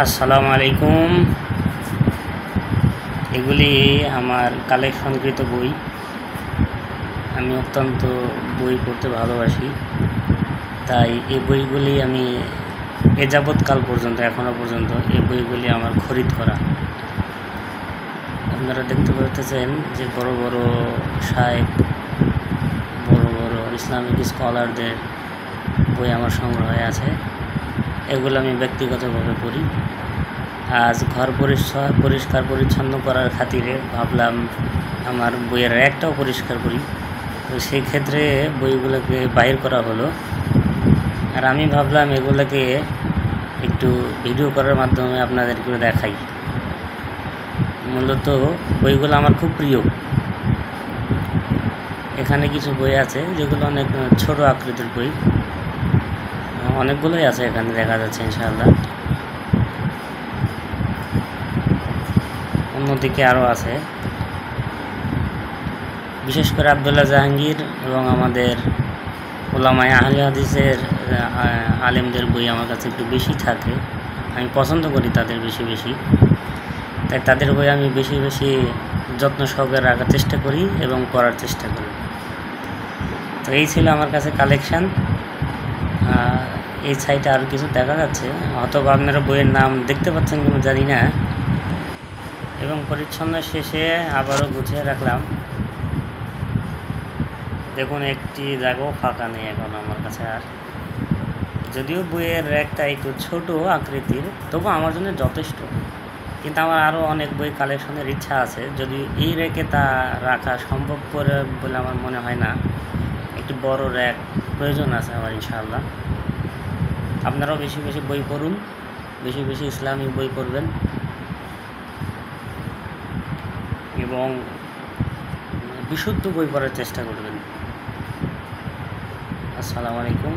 আসসালামু আলাইকুম। এগুলি আমার কালেকশনকৃত বই। আমি অত্যন্ত বই পড়তে ভালোবাসি, তাই এই বইগুলি আমি যাবৎকাল পর্যন্ত এখনও পর্যন্ত এই বইগুলি আমার খরিদ করা। আপনারা দেখতে পাচ্ছেন যে বড় বড় শায়েখ, বড় বড় ইসলামিক স্কলারদের বই আমার সংগ্রহে আছে। এগুলো আমি ব্যক্তিগতভাবে পড়ি। আজ ঘর পরিষ্কার পরিচ্ছন্ন করার খাতিরে ভাবলাম আমার বইয়ের র্যাকটাও পরিষ্কার করি। তো সেই ক্ষেত্রে বইগুলোকে বাইর করা হলো, আর আমি ভাবলাম এগুলোকে একটু ভিডিও করার মাধ্যমে আপনাদেরকে দেখাই। মূলত বইগুলো আমার খুব প্রিয়। এখানে কিছু বই আছে যেগুলো অনেক ছোট আকৃতির বই, অনেকগুলোই আছে এখানে দেখা যাচ্ছে ইনশাআল্লাহ। অন্যদিকে আরও আছে, বিশেষ করে আবদুল্লাহ জাহাঙ্গীর এবং আমাদের ওলামায়ে আহলে হাদিসের আলেমদের বই আমার কাছে একটু বেশি থাকে। আমি পছন্দ করি তাদের বেশি, তাই তাদের বই আমি বেশি যত্ন সহকারে রাখার চেষ্টা করি এবং পড়ার চেষ্টা করি। তো এই ছিল আমার কাছে কালেকশান। এই সাইটে আরও কিছু দেখা যাচ্ছে, অথবা আপনারা বইয়ের নাম দেখতে পাচ্ছেন কিনা জানি না। এবং পরিচ্ছন্ন শেষে আবারও গুছিয়ে রাখলাম। দেখুন, একটি জায়গাও ফাঁকা নেই এখন আমার কাছে। আর যদিও বইয়ের র্যাকটা একটু ছোট আকৃতির, তবু আমার জন্য যথেষ্ট। কিন্তু আমার আরও অনেক বই কালেকশনের ইচ্ছা আছে, যদি এই র্যাকে তা রাখা সম্ভব করে বলে আমার মনে হয় না। একটি বড় র্যাক প্রয়োজন আছে আমার ইনশাআল্লাহ। আপনারাও বেশি বই পড়ুন, বেশি ইসলামিক বই পড়বেন এবং বিশুদ্ধ বই পড়ার চেষ্টা করবেন। আসসালামু আলাইকুম।